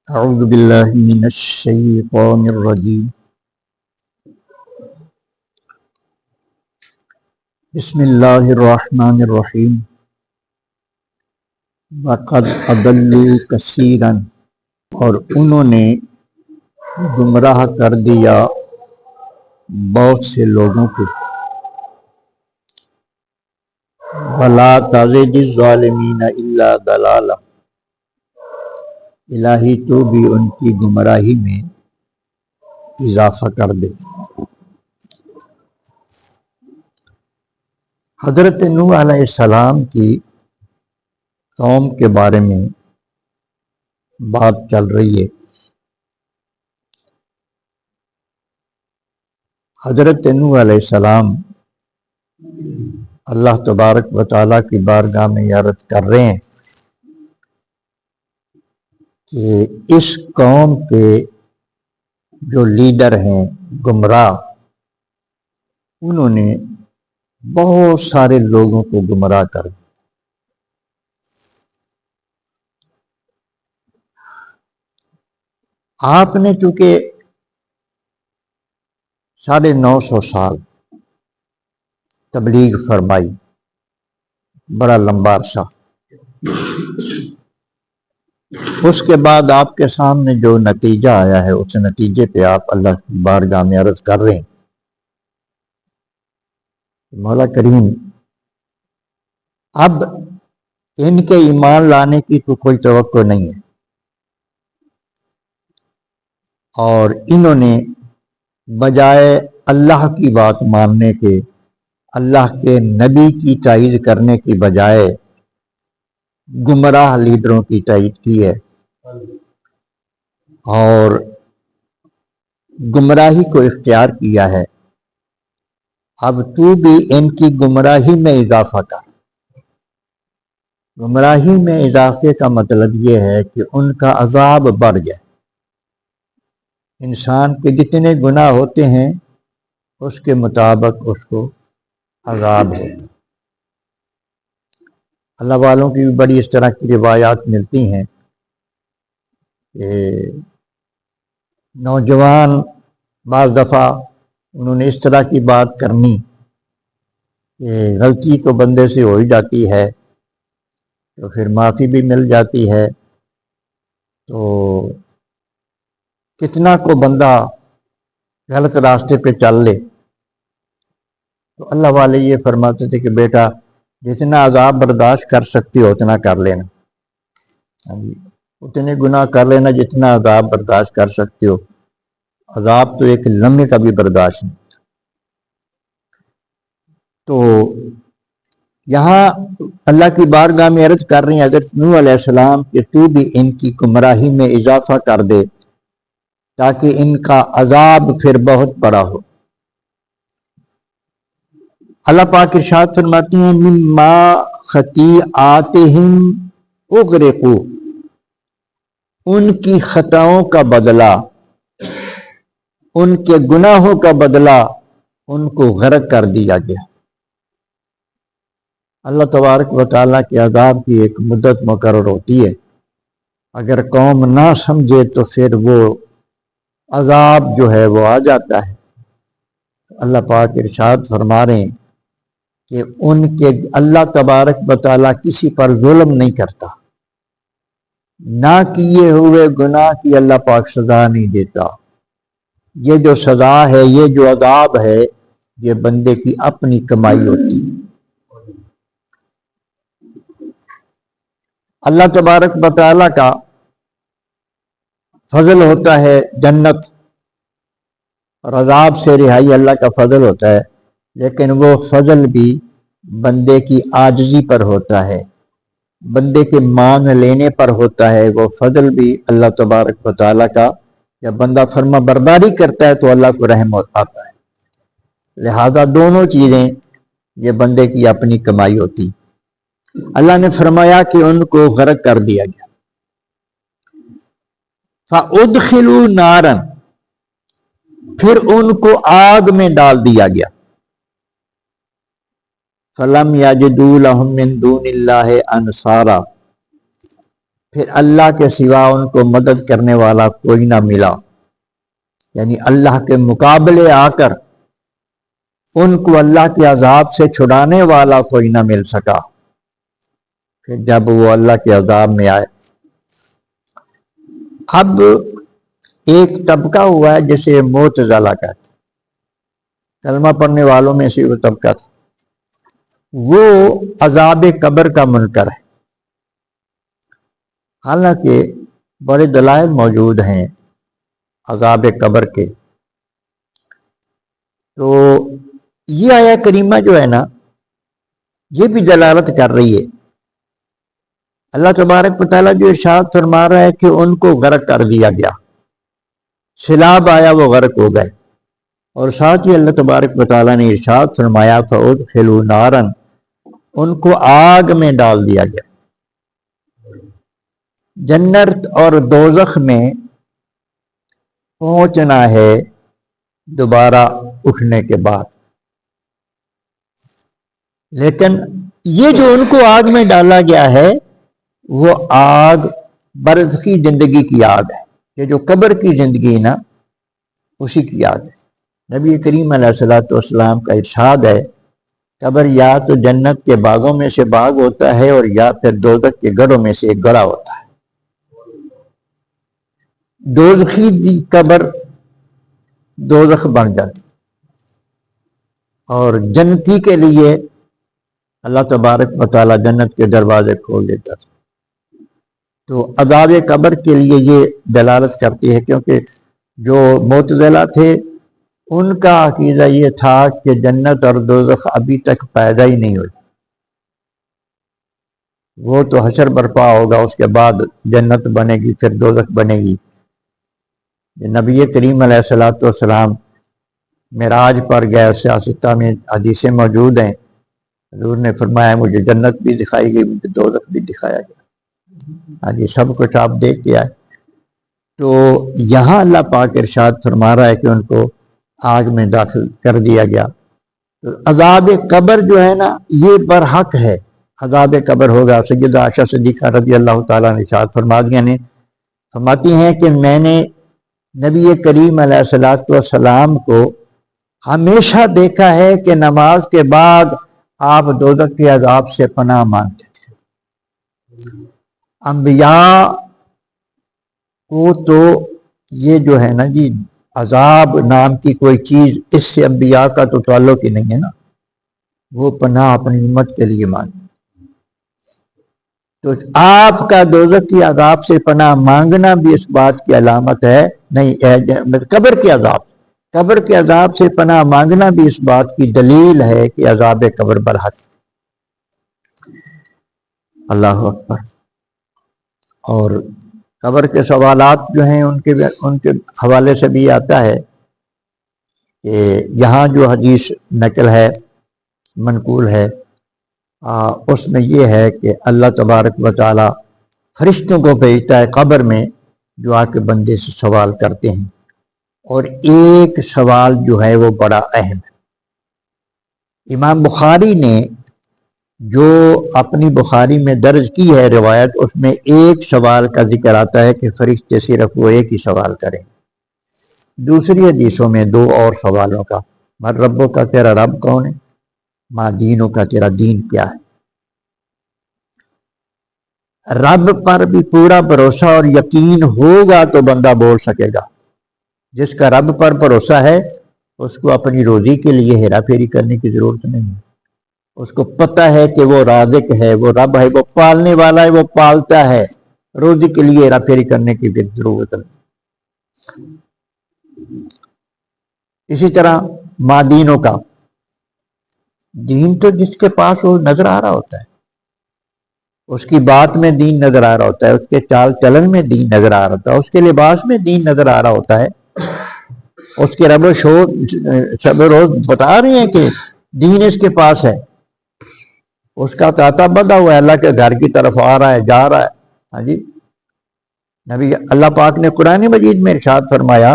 أعوذ بالله من الشيطان الرجيم بسم الله الرحمن الرحيم وقد أضلوا كثيرا اور انہوں نے گمراہ کر دیا بہت سے لوگوں کو وَلَا تَزِدِ الظَّالِمِينَ إِلَّا ضَلَالًا الہی تو بھی ان کی گمراہی میں اضافہ کر دے۔ حضرت نوح علیہ السلام کی قوم کے بارے میں بات چل رہی ہے۔ حضرت نوح علیہ السلام اللہ تبارک و تعالیٰ کی بارگاہ میں عرض کر رہے ہیں کہ اس قوم کے جو لیڈر ہیں گمراہ، انہوں نے بہت سارے لوگوں کو گمراہ کر دیا۔ آپ نے چونکہ 950 سال تبلیغ فرمائی، بڑا لمبا عرصہ، اس کے بعد آپ کے سامنے جو نتیجہ آیا ہے اس نتیجے پہ آپ اللہ کی بارگاہ میں عرض کر رہے ہیں۔ مولا کریم اب ان کے ایمان لانے کی تو کوئی توقع نہیں ہے، اور انہوں نے بجائے اللہ کی بات ماننے کے، اللہ کے نبی کی تائید کرنے کی بجائے گمراہ لیڈروں کی تائید کی ہے، اور گمراہی کو اختیار کیا ہے۔ اب تو بھی ان کی گمراہی میں اضافہ کر۔ گمراہی میں اضافے کا مطلب یہ ہے کہ ان کا عذاب بڑھ جائے۔ انسان کے جتنے گناہ ہوتے ہیں اس کے مطابق اس کو عذاب ہوتا ہے۔ اللہ والوں کی بھی بڑی اس طرح کی روایات ملتی ہیں کہ نوجوان بعض دفعہ انہوں نے اس طرح کی بات کرنی کہ غلطی تو بندے سے ہو ہی جاتی ہے تو پھر معافی بھی مل جاتی ہے، تو کتنا کو بندہ غلط راستے پہ چل لے۔ تو اللہ والے یہ فرماتے تھے کہ بیٹا جتنا عذاب برداشت کر سکتی ہو اتنا کر لینا، اتنے گناہ کر لینا جتنا عذاب برداشت کر سکتے ہو، عذاب تو ایک لمحے کا بھی برداشت نہیں۔ تو یہاں اللہ کی بارگاہ میں عرض کر رہی ہیں حضرت نوح علیہ السلام کہ تو بھی ان کی گمراہی میں اضافہ کر دے تاکہ ان کا عذاب پھر بہت بڑا ہو۔ اللہ پاک ارشاد فرماتی ہیں مما خطیئاتہم اغرقوا، ان کی خطاؤں کا بدلہ، ان کے گناہوں کا بدلہ ان کو غرق کر دیا گیا۔ اللہ تبارک و تعالیٰ کے عذاب کی ایک مدت مقرر ہوتی ہے، اگر قوم نہ سمجھے تو پھر وہ عذاب جو ہے وہ آ جاتا ہے۔ اللہ پاک ارشاد فرما رہے ہیں کہ ان کے اللہ تبارک و تعالیٰ کسی پر ظلم نہیں کرتا، نہ کیے ہوئے گناہ کی اللہ پاک سزا نہیں دیتا۔ یہ جو سزا ہے، یہ جو عذاب ہے، یہ بندے کی اپنی کمائی ہوتی ہے۔ اللہ تبارک و تعالیٰ کا فضل ہوتا ہے جنت، اور عذاب سے رہائی اللہ کا فضل ہوتا ہے، لیکن وہ فضل بھی بندے کی عاجزی پر ہوتا ہے، بندے کے مانگ لینے پر ہوتا ہے۔ وہ فضل بھی اللہ تبارک و تعالیٰ کا، جب بندہ فرما برداری کرتا ہے تو اللہ کو رحم آتا ہے۔ لہذا دونوں چیزیں یہ بندے کی اپنی کمائی ہوتی۔ اللہ نے فرمایا کہ ان کو غرق کر دیا گیا۔ فَأُدْخِلُوا نَارًا، پھر ان کو آگ میں ڈال دیا گیا۔ فَلَمْ يَجِدُوا لَهُم مِّن دُونِ اللَّهِ أَنصَارًا، پھر اللہ کے سوا ان کو مدد کرنے والا کوئی نہ ملا، یعنی اللہ کے مقابلے آ کر ان کو اللہ کے عذاب سے چھڑانے والا کوئی نہ مل سکا۔ پھر جب وہ اللہ کے عذاب میں آئے، اب ایک طبقہ ہوا ہے جسے معتزلہ کہتے، کلمہ پڑھنے والوں میں سے وہ طبقہ تھا، وہ عذاب قبر کا منکر ہے۔ حالانکہ بڑے دلائل موجود ہیں عذاب قبر کے، تو یہ آیہ کریمہ جو ہے نا، یہ بھی دلالت کر رہی ہے۔ اللہ تبارک و تعالیٰ جو ارشاد فرما رہا ہے کہ ان کو غرق کر دیا گیا، سیلاب آیا وہ غرق ہو گئے، اور ساتھ ہی اللہ تبارک و تعالیٰ نے ارشاد فرمایا فَأُدْخِلُوا نَارًا، ان کو آگ میں ڈال دیا گیا۔ جنت اور دوزخ میں پہنچنا ہے دوبارہ اٹھنے کے بعد، لیکن یہ جو ان کو آگ میں ڈالا گیا ہے وہ آگ برزخی زندگی کی آگ ہے، یہ جو قبر کی زندگی نا اسی کی آگ ہے۔ نبی کریم علیہ الصلوۃ والسلام کا ارشاد ہے، قبر یا تو جنت کے باغوں میں سے باغ ہوتا ہے اور یا پھر دوزخ کے گڑھوں میں سے ایک گڑھا ہوتا ہے۔ دوزخی قبر دوزخ بن جاتی، اور جنتی کے لیے اللہ تبارک و تعالیٰ جنت کے دروازے کھول دیتا تھا۔ تو عذاب قبر کے لیے یہ دلالت کرتی ہے، کیونکہ جو معتزلہ تھے ان کا عقیدہ یہ تھا کہ جنت اور دوزخ ابھی تک پیدا ہی نہیں ہوئی، وہ تو حشر برپا ہوگا، اس کے بعد جنت بنے گی پھر دوزخ بنے گی۔ نبی کریم علیہ الصلوۃ والسلام معراج پر گئے، سیاستہ میں حدیثیں موجود ہیں، حضور نے فرمایا مجھے جنت بھی دکھائی گئی، مجھے دوزخ بھی دکھایا گیا، ہاں جی سب کچھ آپ دیکھ کے آئے۔ تو یہاں اللہ پاک ارشاد فرما رہا ہے کہ ان کو آگ میں داخل کر دیا گیا۔ تو عذاب قبر جو ہے نا یہ برحق ہے، عذاب قبر ہوگا۔ سیدہ عائشہ صدیقہ رضی اللہ تعالیٰ نے ارشاد فرماتی ہیں کہ میں نے نبی کریم علیہ الصلوۃ والسلام کو ہمیشہ دیکھا ہے کہ نماز کے بعد آپ دوزخ کے عذاب سے پناہ مانگتے تھے۔ انبیاء کو تو یہ جو ہے نا جی عذاب نام کی کوئی چیز، اس سے انبیاء کا تو تعلق ہی نہیں ہے نا، وہ پناہ اپنی امت کے لیے مانگتے۔ تو آپ کا دوزخ کی عذاب سے پناہ مانگنا بھی اس بات کی علامت ہے، نہیں قبر کے عذاب سے پناہ مانگنا بھی اس بات کی دلیل ہے کہ عذاب قبر برحق۔ اللہ اکبر۔ اور قبر کے سوالات جو ہیں ان کے حوالے سے بھی آتا ہے کہ یہاں جو حدیث نقل ہے، منقول ہے، اس میں یہ ہے کہ اللہ تبارک و تعالی فرشتوں کو بھیجتا ہے قبر میں جو آ کے بندے سے سوال کرتے ہیں، اور ایک سوال جو ہے وہ بڑا اہم ہے۔ امام بخاری نے جو اپنی بخاری میں درج کی ہے روایت، اس میں ایک سوال کا ذکر آتا ہے کہ فرشتے صرف وہ ایک ہی سوال کریں۔ دوسری حدیثوں میں دو اور سوالوں کا، من ربوں کا، تیرا رب کون ہے، ما دینوں کا، تیرا دین کیا ہے۔ رب پر بھی پورا بھروسہ اور یقین ہوگا تو بندہ بول سکے گا۔ جس کا رب پر بھروسہ ہے اس کو اپنی روزی کے لیے ہیرا پھیری کرنے کی ضرورت نہیں ہے، اس کو پتہ ہے کہ وہ رازق ہے، وہ رب ہے، وہ پالنے والا ہے، وہ پالتا ہے، روزی کے لیے ہیرا پھیری کرنے کی ضرورت نہیں۔ اسی طرح مادینوں کا دین، تو جس کے پاس وہ نظر آ رہا ہوتا ہے، اس کی بات میں دین نظر آ رہا ہوتا ہے، اس کے چال چلن میں دین نظر آ رہا ہوتا ہے، اس کے لباس میں دین نظر آ رہا ہوتا ہے، اس کے رب و شب روز بتا رہے ہیں کہ دین اس کے پاس ہے، اس کا تاتا بندھا ہوا ہے، اللہ کے گھر کی طرف آ رہا ہے، جا رہا ہے۔ ہاں جی، نبی اللہ پاک نے قرآن مجید میں ارشاد فرمایا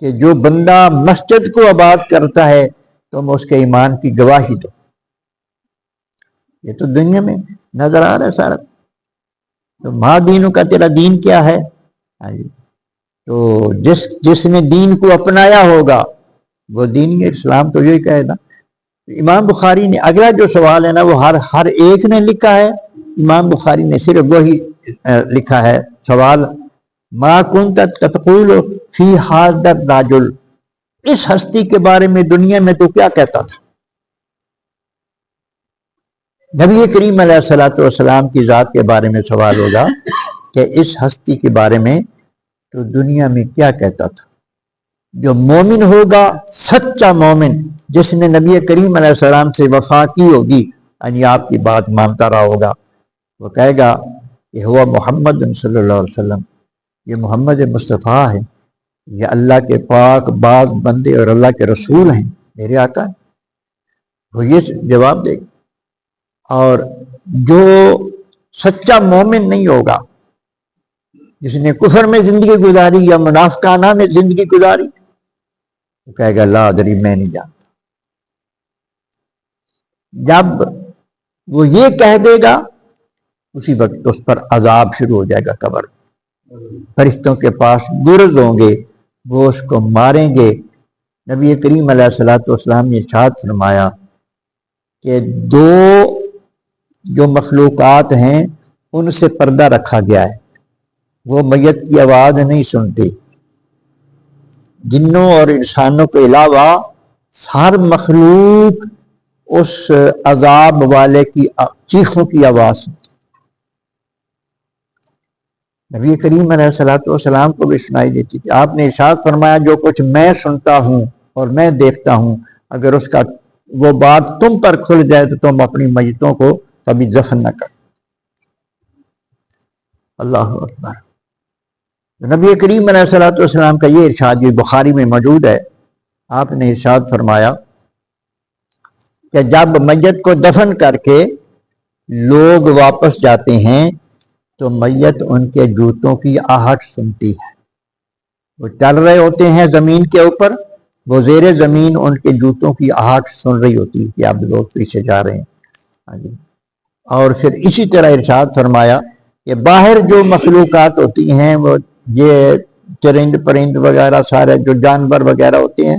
کہ جو بندہ مسجد کو آباد کرتا ہے تم اس کے ایمان کی گواہی دو۔ یہ تو دنیا میں نظر آ رہا ہے سارا۔ تو ماں دینوں کا تیرا دین کیا ہے؟ تو جس نے دین کو اپنایا ہوگا وہ دین اسلام تو یہی کہے نا۔ امام بخاری نے اگلا جو سوال ہے نا وہ ہر ایک نے لکھا ہے، امام بخاری نے صرف وہی لکھا ہے سوال، ما کنت تقول فی ھذا الرجل، اس ہستی کے بارے میں دنیا میں تو کیا کہتا تھا؟ نبی کریم علیہ الصلوۃ والسلام کی ذات کے بارے میں سوال ہوگا کہ اس ہستی کے بارے میں تو دنیا میں کیا کہتا تھا؟ جو مومن ہوگا، سچا مومن جس نے نبی کریم علیہ السلام سے وفا کی ہوگی، یعنی آپ کی بات مانتا رہا ہوگا، وہ کہے گا کہ ہوا محمد صلی اللہ علیہ وسلم، یہ محمد مصطفیٰ ہے، یہ اللہ کے پاک باغ بندے اور اللہ کے رسول ہیں، میرے آقا ہیں، وہ یہ جواب دے گا۔ اور جو سچا مومن نہیں ہوگا، جس نے کفر میں زندگی گزاری یا منافقانہ میں زندگی گزاری، وہ کہے گا لا ادری، میں نہیں جانتا۔ جب وہ یہ کہہ دے گا اسی وقت اس پر عذاب شروع ہو جائے گا قبر، فرشتوں کے پاس گرز ہوں گے، وہ اس کو ماریں گے۔ نبی کریم علیہ الصلوۃ والسلام نے ارشاد فرمایا کہ دو جو مخلوقات ہیں ان سے پردہ رکھا گیا ہے، وہ میت کی آواز نہیں سنتے، جنوں اور انسانوں کے علاوہ ہر مخلوق اس عذاب والے کی چیخوں کی آواز سنتی۔ نبی کریم علیہ الصلوۃ والسلام کو بھی سنائی دیتی تھی۔ آپ نے ارشاد فرمایا جو کچھ میں سنتا ہوں اور میں دیکھتا ہوں، اگر اس کا وہ بات تم پر کھل جائے تو تم اپنی میتوں کو کبھی دفن نہ کر۔ اللہ اکبر۔ نبی کریم علیہ الصلوۃ والسلام کا یہ ارشاد بھی بخاری میں موجود ہے۔ آپ نے ارشاد فرمایا کہ جب میت کو دفن کر کے لوگ واپس جاتے ہیں تو میت ان کے جوتوں کی آہٹ سنتی ہے، وہ چل رہے ہوتے ہیں زمین کے اوپر، وہ زیر زمین ان کے جوتوں کی آہٹ سن رہی ہوتی ہے کہ اب لوگ پیچھے جا رہے ہیں۔ اور پھر اسی طرح ارشاد فرمایا کہ باہر جو مخلوقات ہوتی ہیں، وہ یہ چرند پرند وغیرہ سارے جو جانور وغیرہ ہوتے ہیں،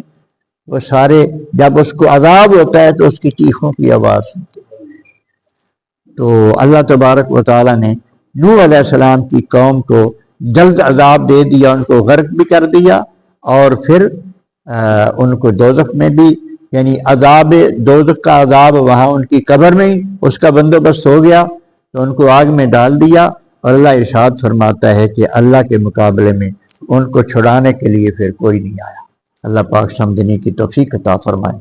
وہ سارے جب اس کو عذاب ہوتا ہے تو اس کی چیخوں کی آواز سنتے ہیں۔ تو اللہ تبارک و تعالیٰ نے نوح علیہ السلام کی قوم کو جلد عذاب دے دیا، ان کو غرق بھی کر دیا، اور پھر ان کو دوزخ میں بھی، یعنی عذاب دوزخ کا عذاب وہاں ان کی قبر میں ہی اس کا بندوبست ہو گیا، تو ان کو آگ میں ڈال دیا۔ اور اللہ ارشاد فرماتا ہے کہ اللہ کے مقابلے میں ان کو چھڑانے کے لیے پھر کوئی نہیں آیا۔ اللہ پاک سمجھنے کی توفیق عطا فرمائے۔